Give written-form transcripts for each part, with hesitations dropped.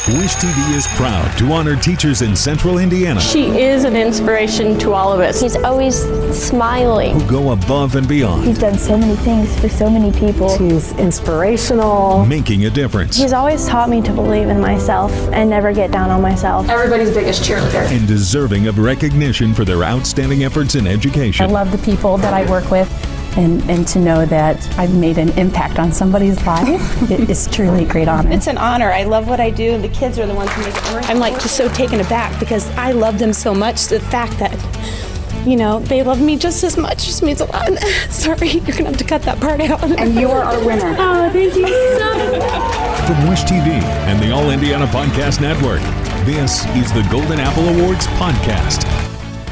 Wish TV is proud to honor teachers in Central Indiana She is an inspiration to all of us. He's always smiling. who go above and beyond, He's done so many things for so many people. He's inspirational. making a difference, He's always taught me to believe in myself and never get down on myself. Everybody's biggest cheerleader. and deserving of recognition for their outstanding efforts in I education. love the people that I work with, and to know that I've made an impact on somebody's life, it is truly a great honor. It's an honor. I love what I do, and the kids are the ones who make it work. I'm like just so taken aback because I love them so much. The fact that, they love me just as much just means a lot. Sorry, you're gonna have to cut that part out. And you are our winner. Oh, thank you so much. From Wish TV and the All Indiana Podcast Network, this is the Golden Apple Awards podcast.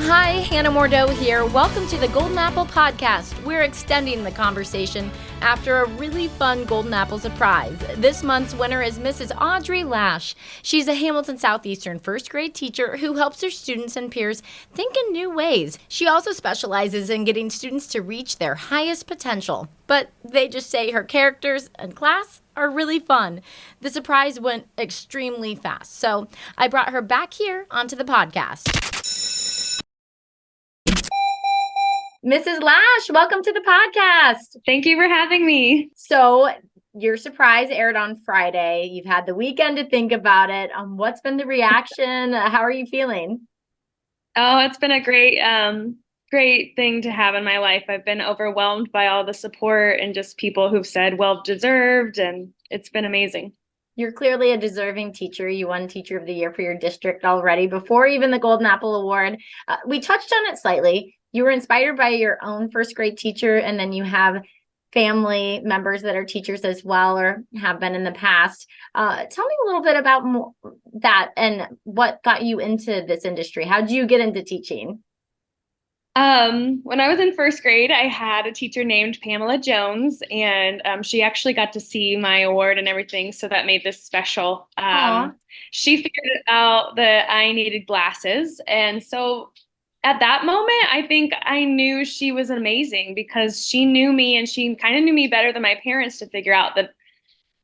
Hi, Hannah Mordeau here. Welcome to the Golden Apple Podcast. We're extending the conversation after a really fun Golden Apple surprise. This month's winner is Mrs. Audrey Lash. She's a Hamilton Southeastern first grade teacher who helps her students and peers think in new ways. She also specializes in getting students to reach their highest potential. But they just say her characters and class are really fun. The surprise went extremely fast, so I brought her back here onto the podcast. Mrs. Lash, welcome to the podcast. Thank you for having me. So your surprise aired on Friday. You've had the weekend to think about it. What's been the reaction? How are you feeling? Oh, it's been a great thing to have in my life. I've been overwhelmed by all the support and just people who've said well deserved, and it's been amazing. You're clearly a deserving teacher. You won Teacher of the Year for your district already before even the Golden Apple Award. We touched on it slightly. You were inspired by your own first grade teacher, and then you have family members that are teachers as well, or have been in the past. Tell me a little bit about that and what got you into this industry. How did you get into teaching? When I was in first grade, I had a teacher named Pamela Jones, and she actually got to see my award and everything, so that made this special. She figured out that I needed glasses, and so at that moment, I think I knew she was amazing because she knew me, and she kind of knew me better than my parents to figure out that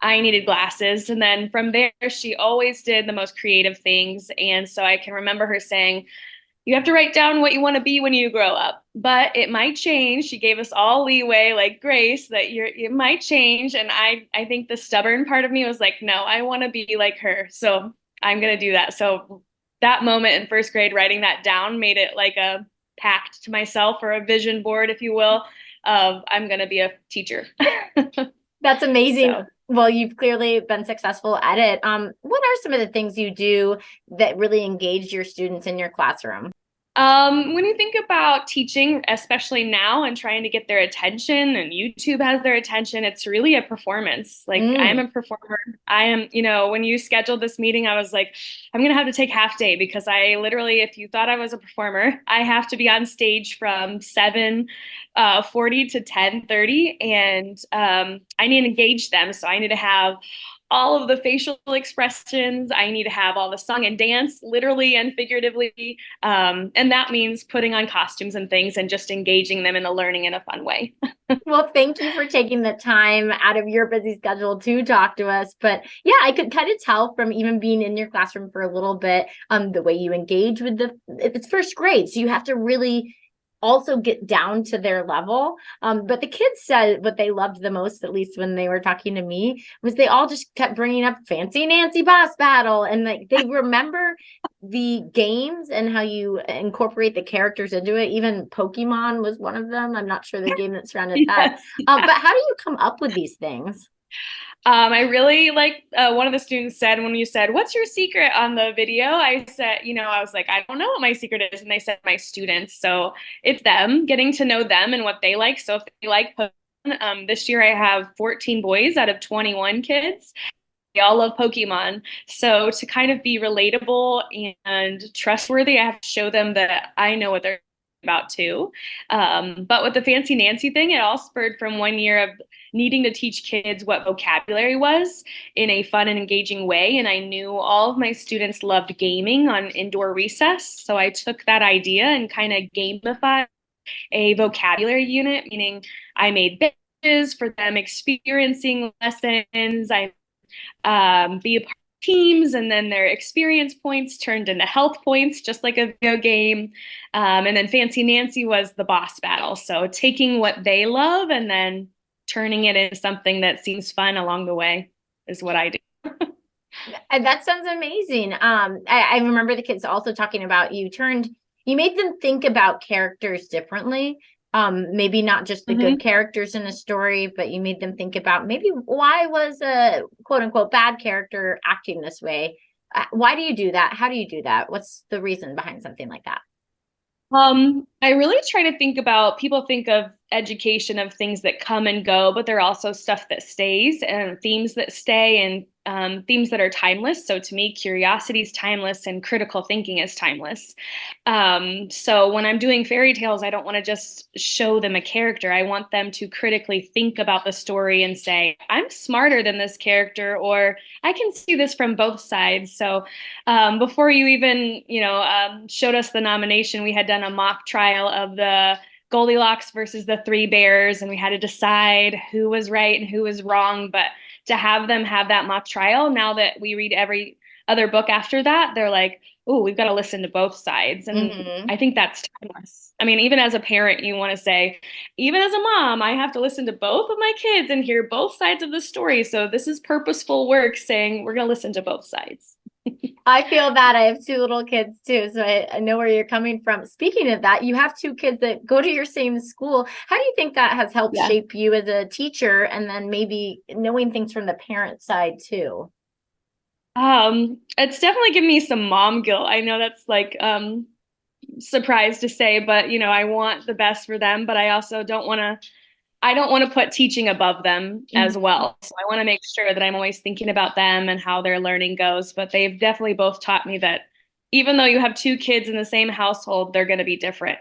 I needed glasses. And then from there, she always did the most creative things. And so I can remember her saying, you have to write down what you want to be when you grow up, but it might change. She gave us all leeway, like grace, that it might change. And I think the stubborn part of me was like, no, I want to be like her. So I'm going to do that. So that moment in first grade, writing that down made it like a pact to myself, or a vision board, if you will, of I'm going to be a teacher. That's amazing. So. Well, you've clearly been successful at it. What are some of the things you do that really engage your students in your classroom? When you think about teaching, especially now, and trying to get their attention, and YouTube has their attention, it's really a performance. Like I'm a performer. I am, when you scheduled this meeting, I was like, I'm going to have to take half day because I literally, if you thought I was a performer, I have to be on stage from 7:40 to 10:30, and I need to engage them. So I need to have all of the facial expressions. I need to have all the song and dance, literally and figuratively. And that means putting on costumes and things and just engaging them in the learning in a fun way. Well, thank you for taking the time out of your busy schedule to talk to us. But yeah, I could kind of tell from even being in your classroom for a little bit, the way you engage with it's first grade. So you have to really also get down to their level. But the kids said what they loved the most, at least when they were talking to me, was they all just kept bringing up Fancy Nancy Boss Battle. And like they remember the games and how you incorporate the characters into it. Even Pokemon was one of them. I'm not sure the game that surrounded that. But how do you come up with these things? I really like one of the students said, when you said, what's your secret on the video? I said, I was like, I don't know what my secret is. And they said, my students. So it's them, getting to know them and what they like. So if they like Pokemon, this year I have 14 boys out of 21 kids. They all love Pokemon. So to kind of be relatable and trustworthy, I have to show them that I know what they're about too. But with the Fancy Nancy thing, it all spurred from 1 year of needing to teach kids what vocabulary was in a fun and engaging way. And I knew all of my students loved gaming on indoor recess. So I took that idea and kind of gamified a vocabulary unit, meaning I made badges for them experiencing lessons. I be a part teams, and then their experience points turned into health points, just like a video game. And then Fancy Nancy was the boss battle. So taking what they love and then turning it into something that seems fun along the way is what I do. That sounds amazing. I remember the kids also talking about you made them think about characters differently. Maybe not just the good characters in a story, but you made them think about maybe why was a quote unquote bad character acting this way? Why do you do that? How do you do that? What's the reason behind something like that? I really try to think about, people think of education of things that come and go, but there are also stuff that stays and themes that stay and themes that are timeless. So to me, curiosity is timeless and critical thinking is timeless. So when I'm doing fairy tales, I don't want to just show them a character. I want them to critically think about the story and say, I'm smarter than this character, or I can see this from both sides. So before you even, showed us the nomination, we had done a mock trial of the Goldilocks versus the Three Bears, and we had to decide who was right and who was wrong. But to have them have that mock trial, now that we read every other book after that, they're like, oh, we've got to listen to both sides. And I think that's timeless. I mean, even as a parent, you want to say, even as a mom, I have to listen to both of my kids and hear both sides of the story. So this is purposeful work saying we're going to listen to both sides. I feel that. I have two little kids too, so I know where you're coming from. Speaking of that, you have two kids that go to your same school. How do you think that has helped shape you as a teacher, and then maybe knowing things from the parent side too? It's definitely given me some mom guilt. I know that's like surprised to say, but I want the best for them, but I also don't want to put teaching above them as well. So I want to make sure that I'm always thinking about them and how their learning goes. But they've definitely both taught me that even though you have two kids in the same household, they're going to be different.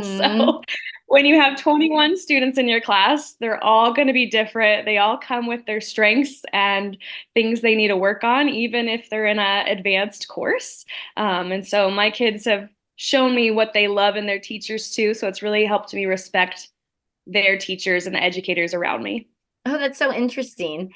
So when you have 21 students in your class, they're all going to be different. They all come with their strengths and things they need to work on, even if they're in an advanced course. And so my kids have shown me what they love in their teachers too. So it's really helped me respect their teachers and the educators around me. Oh, that's so interesting.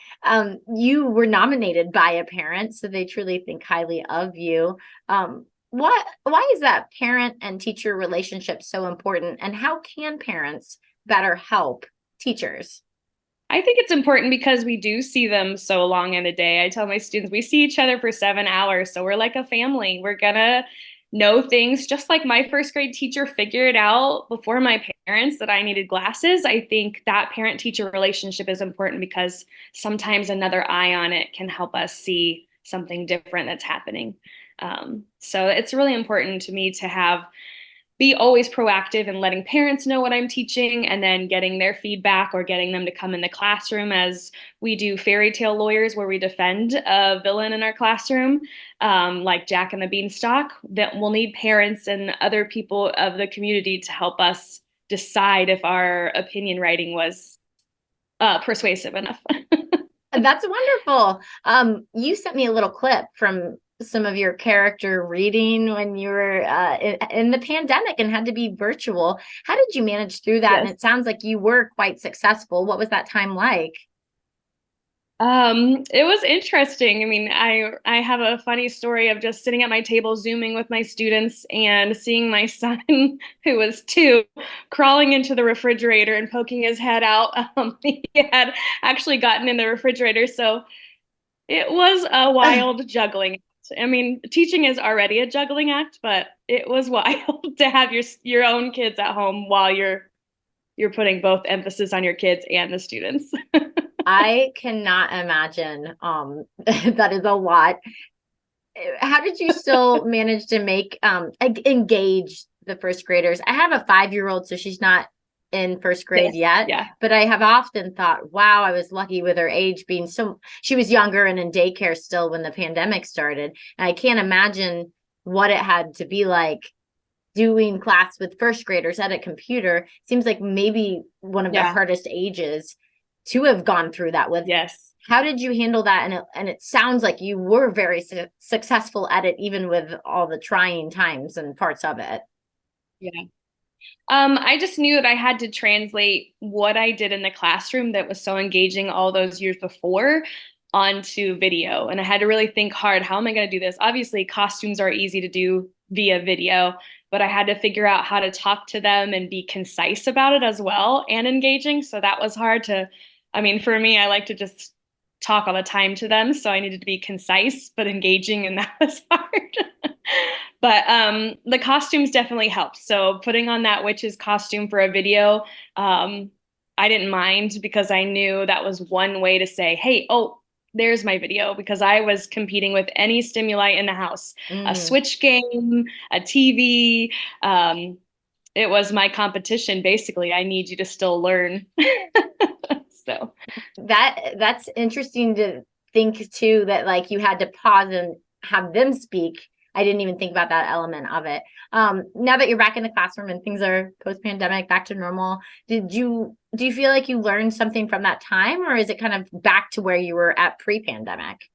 You were nominated by a parent, so they truly think highly of you. Why is that parent and teacher relationship so important, and how can parents better help teachers? I think it's important because we do see them so long in a day. I tell my students, we see each other for 7 hours, so we're like a family. We're gonna know things, just like my first grade teacher figured out before my parents that I needed glasses. I think that parent-teacher relationship is important because sometimes another eye on it can help us see something different that's happening. So it's really important to me to be always proactive in letting parents know what I'm teaching and then getting their feedback or getting them to come in the classroom, as we do fairy tale lawyers where we defend a villain in our classroom, like Jack and the Beanstalk, that we'll need parents and other people of the community to help us decide if our opinion writing was persuasive enough. That's wonderful. You sent me a little clip from some of your character reading when you were in the pandemic and had to be virtual. How did you manage through that? Yes. And it sounds like you were quite successful. What was that time like? It was interesting. I mean, I have a funny story of just sitting at my table Zooming with my students and seeing my son, who was 2, crawling into the refrigerator and poking his head out. He had actually gotten in the refrigerator. So it was a wild juggling. I mean, teaching is already a juggling act, but it was wild to have your own kids at home while you're putting both emphasis on your kids and the students. I cannot imagine. That is a lot. How did you still manage to make engage the first graders? I have a 5-year-old, so she's not in first grade yet. Yeah. But I have often thought, wow, I was lucky with her age being she was younger and in daycare still when the pandemic started. And I can't imagine what it had to be like doing class with first graders at a computer. Seems like maybe one of the hardest ages to have gone through that with. Yes. How did you handle that? And it sounds like you were very successful at it, even with all the trying times and parts of it. Yeah. I just knew that I had to translate what I did in the classroom that was so engaging all those years before onto video. And I had to really think hard, how am I going to do this? Obviously, costumes are easy to do via video, but I had to figure out how to talk to them and be concise about it as well and engaging. So that was hard to, I mean, for me, I like to just talk all the time to them. So I needed to be concise, but engaging, and that was hard. But the costumes definitely helped. So putting on that witch's costume for a video, I didn't mind, because I knew that was one way to say, hey, oh, there's my video, because I was competing with any stimuli in the house, a Switch game, a TV. It was my competition, basically. I need you to still learn. So that's interesting to think too, that like you had to pause and have them speak. I didn't even think about that element of it. Now that you're back in the classroom and things are post-pandemic, back to normal, do you feel like you learned something from that time, or is it kind of back to where you were at pre-pandemic?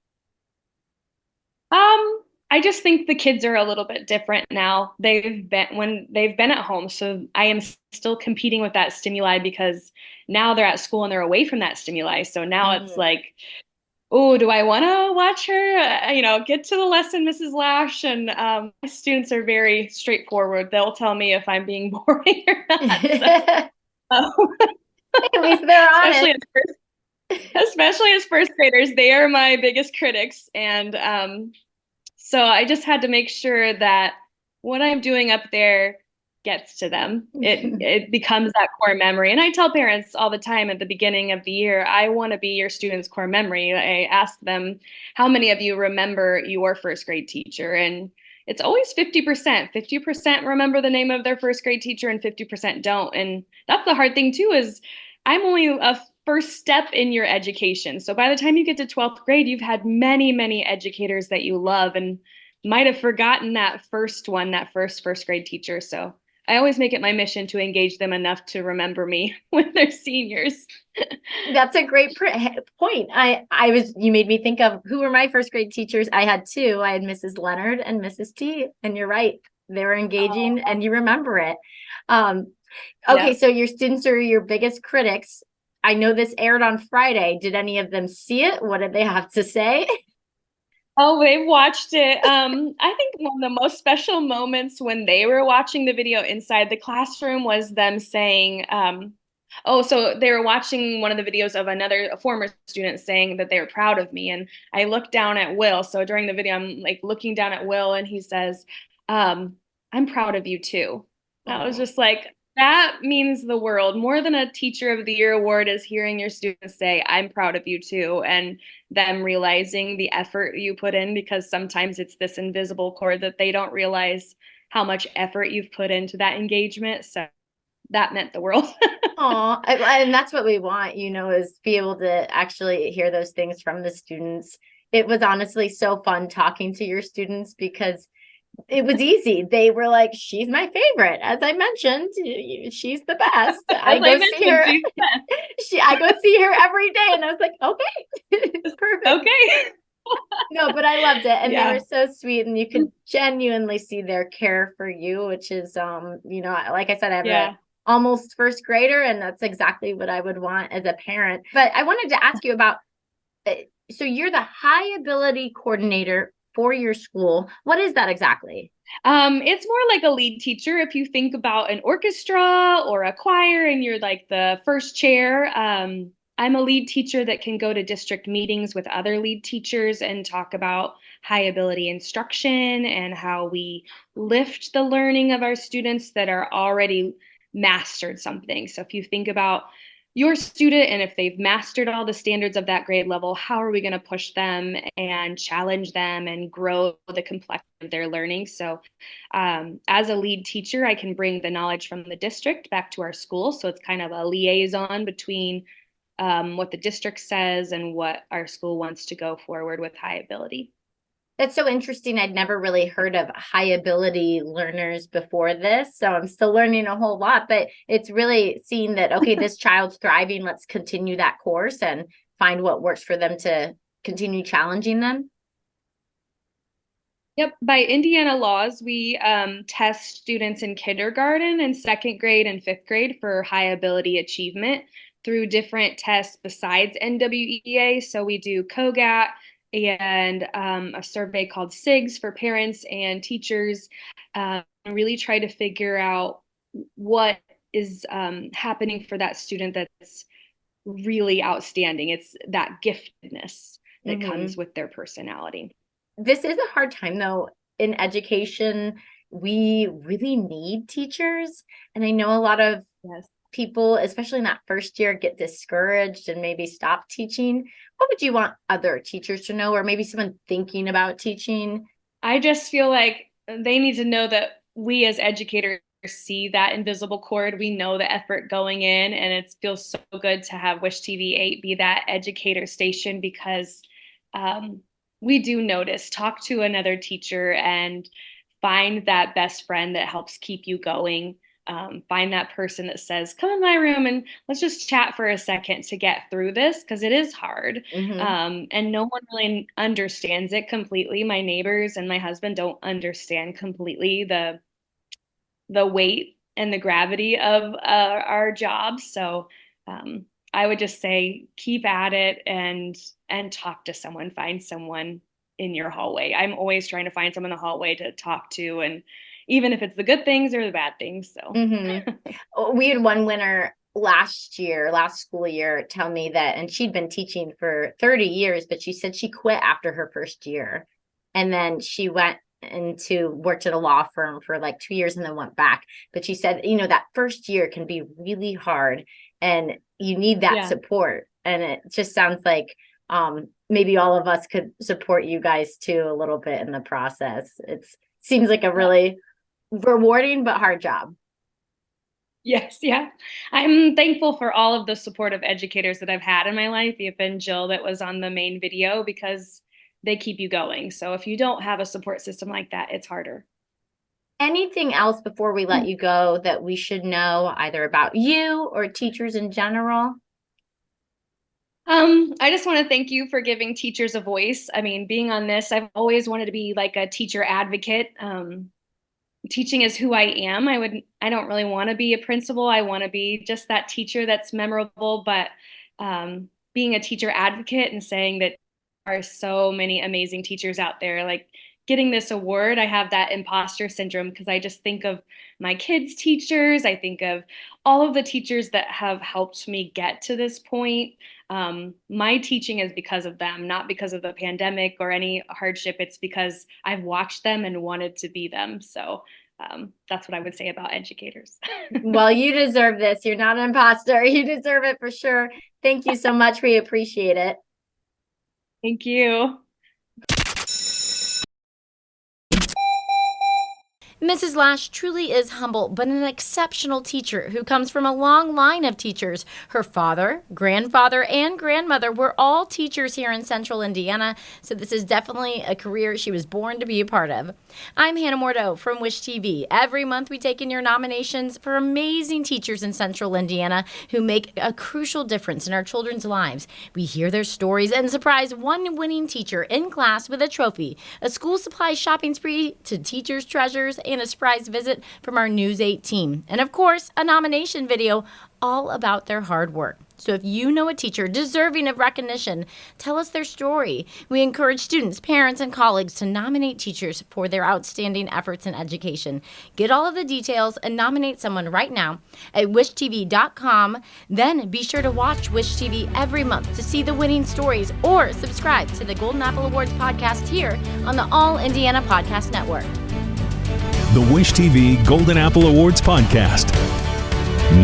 I just think the kids are a little bit different now. They've been at home. So I am still competing with that stimuli, because now they're at school and they're away from that stimuli. So now it's like, oh, do I want to watch her? Get to the lesson, Mrs. Lash. And my students are very straightforward. They'll tell me if I'm being boring or not. So, at least they're honest. Especially as first graders, they are my biggest critics. And so I just had to make sure that what I'm doing up there gets to them. It becomes that core memory. And I tell parents all the time at the beginning of the year, I want to be your students' core memory. I ask them, how many of you remember your first grade teacher? And it's always 50%. 50% remember the name of their first grade teacher and 50% don't. And that's the hard thing too, is I'm only a first step in your education. So by the time you get to 12th grade, you've had many, many educators that you love and might have forgotten that first one, that first grade teacher. So I always make it my mission to engage them enough to remember me when they're seniors. That's a great point. You made me think of who were my first grade teachers. I had two. I had Mrs. Leonard and Mrs. T. And you're right, they were engaging and you remember it. Okay, so your students are your biggest critics. I know this aired on Friday. Did any of them see it? What did they have to say? Oh, they've watched it. I think one of the most special moments when they were watching the video inside the classroom was them saying, so they were watching one of the videos of a former student saying that they were proud of me. And I looked down at Will. So during the video, I'm like looking down at Will and he says, I'm proud of you too. I was just like, that means the world. More than a Teacher of the Year award is hearing your students say, I'm proud of you too, and them realizing the effort you put in, because sometimes it's this invisible cord that they don't realize how much effort you've put into that engagement. So that meant the world. Aw, and that's what we want, is be able to actually hear those things from the students. It was honestly so fun talking to your students, because it was easy. They were like, she's my favorite. As I mentioned, she's the best. I go see her every day. And I was like, okay, it's perfect. Okay. No, but I loved it. And they were so sweet. And you could genuinely see their care for you, which is, like I said, I have a almost first grader, and that's exactly what I would want as a parent. But I wanted to ask you about, so you're the high ability coordinator for your school. What is that exactly? It's more like a lead teacher. If you think about an orchestra or a choir and you're like the first chair, I'm a lead teacher that can go to district meetings with other lead teachers and talk about high ability instruction and how we lift the learning of our students that are already mastered something. So if you think about your student, and if they've mastered all the standards of that grade level, how are we going to push them and challenge them and grow the complexity of their learning? So as a lead teacher, I can bring the knowledge from the district back to our school. So it's kind of a liaison between what the district says and what our school wants to go forward with high ability. That's so interesting. I'd never really heard of high ability learners before this. So I'm still learning a whole lot, but it's really seeing that, okay, this child's thriving. Let's continue that course and find what works for them to continue challenging them. Yep. By Indiana laws, we test students in kindergarten and second grade and fifth grade for high ability achievement. through different tests besides NWEA. So we do COGAT and a survey called SIGS for parents and teachers, and really try to figure out what is happening for that student that's really outstanding. It's that giftedness that comes with their personality. This is a hard time though in education. We really need teachers. And I know a lot of people, especially in that first year, get discouraged and maybe stop teaching. What would you want other teachers to know, or maybe someone thinking about teaching? I just feel like they need to know that we as educators see that invisible cord. We know the effort going in, and it feels so good to have Wish TV 8 be that educator station, because we do notice. Talk to another teacher and find that best friend that helps keep you going. Find that person that says, come in my room and let's just chat for a second to get through this, because it is hard. And no one really understands it completely. My neighbors and my husband don't understand completely the weight and the gravity of our jobs. So I would just say keep at it and talk to someone. Find someone in your hallway. I'm always trying to find someone in the hallway to talk to, and even if it's the good things or the bad things. So we had one winner last school year, tell me that, and she'd been teaching for 30 years, but she said she quit after her first year. And then she worked at a law firm for like 2 years and then went back. But she said, that first year can be really hard and you need that support. And it just sounds like maybe all of us could support you guys too a little bit in the process. It seems like a really rewarding but hard job. Yes, yeah. I'm thankful for all of the supportive educators that I've had in my life, even Jill that was on the main video, because they keep you going. So if you don't have a support system like that, it's harder. Anything else before we let you go that we should know either about you or teachers in general? I just want to thank you for giving teachers a voice. I mean, being on this, I've always wanted to be like a teacher advocate. Teaching is who I am. I don't really want to be a principal. I want to be just that teacher that's memorable, but being a teacher advocate and saying that there are so many amazing teachers out there, like getting this award, I have that imposter syndrome because I just think of my kids' teachers. I think of all of the teachers that have helped me get to this point. My teaching is because of them, not because of the pandemic or any hardship. It's because I've watched them and wanted to be them. So that's what I would say about educators. Well, you deserve this. You're not an imposter. You deserve it for sure. Thank you so much. We appreciate it. Thank you. Mrs. Lash truly is humble, but an exceptional teacher who comes from a long line of teachers. Her father, grandfather, and grandmother were all teachers here in Central Indiana, so this is definitely a career she was born to be a part of. I'm Hannah Mordeau from Wish TV. Every month we take in your nominations for amazing teachers in Central Indiana who make a crucial difference in our children's lives. We hear their stories and surprise one winning teacher in class with a trophy, a school supply shopping spree to teachers' treasures, and a surprise visit from our News 8 team. And of course, a nomination video all about their hard work. So if you know a teacher deserving of recognition, tell us their story. We encourage students, parents, and colleagues to nominate teachers for their outstanding efforts in education. Get all of the details and nominate someone right now at wishtv.com. Then be sure to watch Wish TV every month to see the winning stories, or subscribe to the Golden Apple Awards podcast here on the All Indiana Podcast Network. The Wish TV Golden Apple Awards podcast.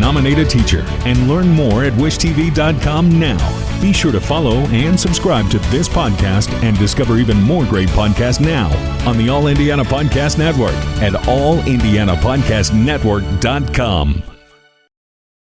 Nominate a teacher and learn more at wishtv.com now. Be sure to follow and subscribe to this podcast and discover even more great podcasts now on the All Indiana Podcast Network at allindianapodcastnetwork.com.